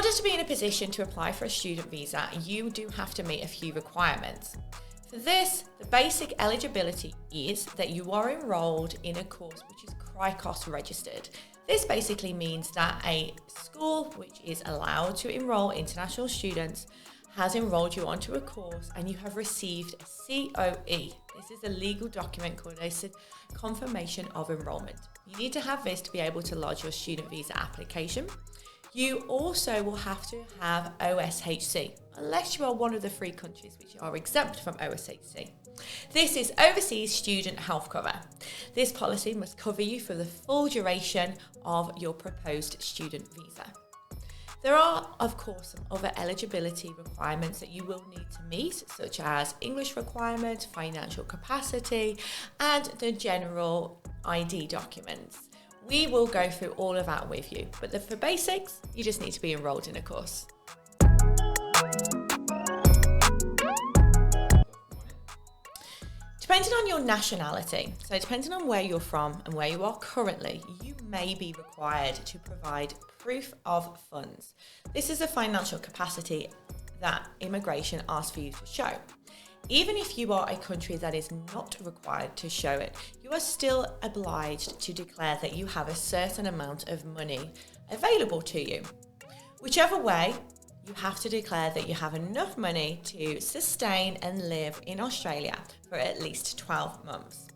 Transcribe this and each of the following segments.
order to be in a position to apply for a student visa, you do have to meet a few requirements. For this, the basic eligibility is that you are enrolled in a course which is CRICOS registered. This basically means that a school which is allowed to enroll international students has enrolled you onto a course and you have received a COE. This is a legal document called a confirmation of enrollment. You need to have this to be able to lodge your student visa application. You also will have to have OSHC, unless you are one of the 3 countries which are exempt from OSHC. This is Overseas Student Health Cover. This policy must cover you for the full duration of your proposed student visa. There are, of course, some other eligibility requirements that you will need to meet, such as English requirements, financial capacity, and the general ID documents. We will go through all of that with you, but for basics, you just need to be enrolled in a course. Depending on your nationality, so depending on where you're from and where you are currently, you may be required to provide proof of funds. This is a financial capacity that immigration asks for you to show. Even if you are a country that is not required to show it, you are still obliged to declare that you have a certain amount of money available to you. Whichever way, you have to declare that you have enough money to sustain and live in Australia for at least 12 months.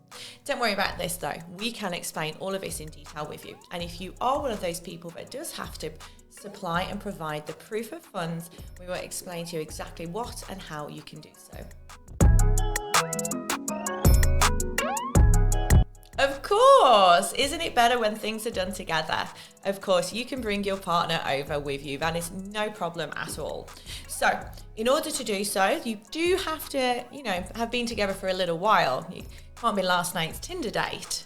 Don't worry about this though, we can explain all of this in detail with you. And if you are one of those people that does have to supply and provide the proof of funds, we will explain to you exactly what and how you can do so. Of course, isn't it better when things are done together? Of course, you can bring your partner over with you. That is no problem at all. So, in order to do so, you do have to, have been together for a little while. You can't be last night's Tinder date.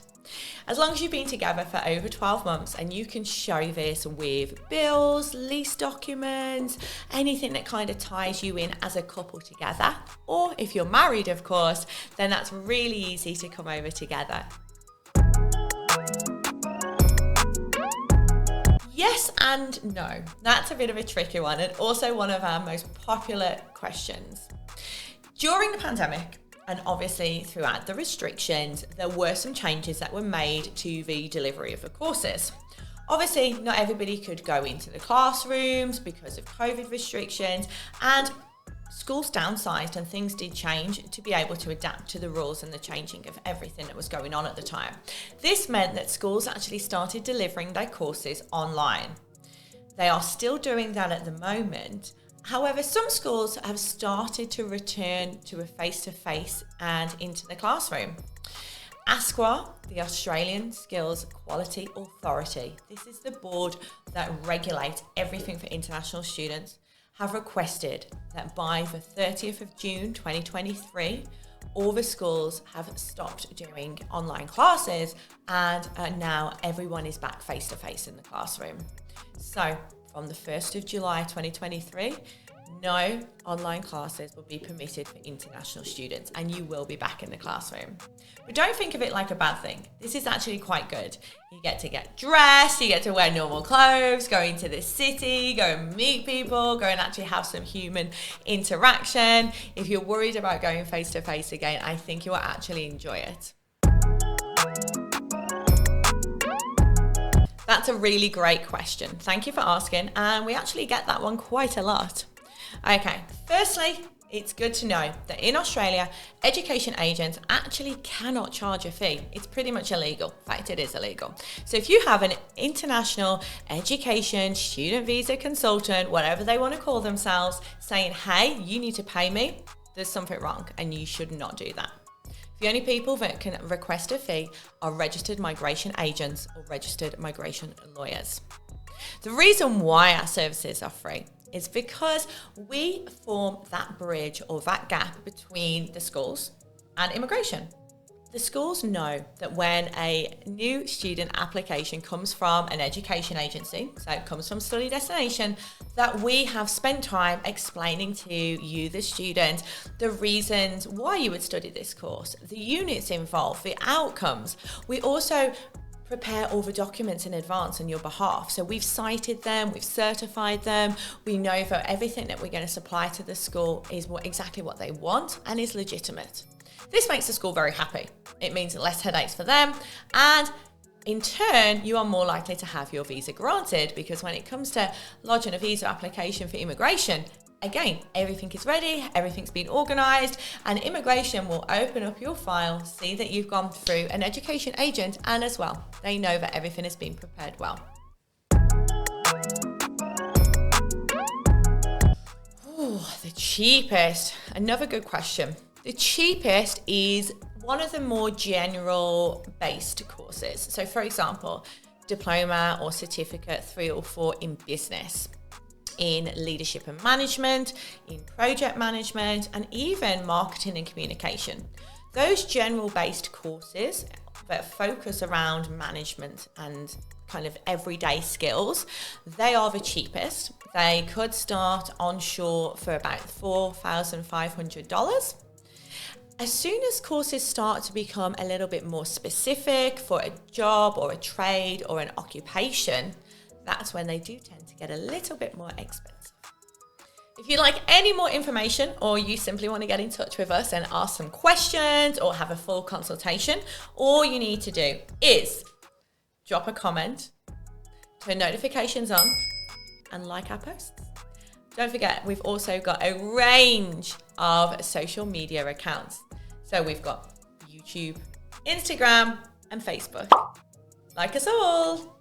As long as you've been together for over 12 months and you can show this with bills, lease documents, anything that kind of ties you in as a couple together, or if you're married, of course, then that's really easy to come over together. Yes and no. That's a bit of a tricky one and also one of our most popular questions. During the pandemic, and obviously throughout the restrictions, there were some changes that were made to the delivery of the courses. Obviously, not everybody could go into the classrooms because of COVID restrictions, and schools downsized and things did change to be able to adapt to the rules and the changing of everything that was going on at the time. This meant that schools actually started delivering their courses online. They are still doing that at the moment. However, some schools have started to return to a face-to-face and into the classroom. ASQA, the Australian Skills Quality Authority, this is the board that regulates everything for international students, have requested that by the 30th of June 2023, all the schools have stopped doing online classes and now everyone is back face-to-face in the classroom. So from the 1st of July 2023, no online classes will be permitted for international students and you will be back in the classroom. But don't think of it like a bad thing. This is actually quite good. You get to get dressed, you get to wear normal clothes, go into the city, go and meet people, go and actually have some human interaction. If you're worried about going face to face again, I think you will actually enjoy it. That's a really great question. Thank you for asking. And we actually get that one quite a lot. Okay, firstly, it's good to know that in Australia, education agents actually cannot charge a fee. It's pretty much illegal. In fact, it is illegal. So if you have an international education student visa consultant, whatever they want to call themselves, saying, hey, you need to pay me, there's something wrong and you should not do that. The only people that can request a fee are registered migration agents or registered migration lawyers. The reason why our services are free is because we form that bridge or that gap between the schools and immigration. The schools know that when a new student application comes from an education agency, so it comes from Study Destination, that we have spent time explaining to you, the student, the reasons why you would study this course, the units involved, the outcomes. We also prepare all the documents in advance on your behalf. So we've cited them, we've certified them, we know that everything that we're going to supply to the school is exactly what they want and is legitimate. This makes the school very happy. It means less headaches for them, and in turn, you are more likely to have your visa granted, because when it comes to lodging a visa application for immigration, again, everything is ready, everything's been organised, and immigration will open up your file, see that you've gone through an education agent, and as well, they know that everything has been prepared well. Ooh, the cheapest. Another good question. The cheapest is one of the more general based courses. So for example, diploma or certificate 3 or 4 in business, in leadership and management, in project management, and even marketing and communication. Those general based courses that focus around management and kind of everyday skills, they are the cheapest. They could start onshore for about $4,500. As soon as courses start to become a little bit more specific for a job or a trade or an occupation, that's when they do tend to get a little bit more expensive. If you'd like any more information, or you simply want to get in touch with us and ask some questions or have a full consultation, all you need to do is drop a comment, turn notifications on, and like our posts. Don't forget, we've also got a range of social media accounts. So we've got YouTube, Instagram, and Facebook. Like us all.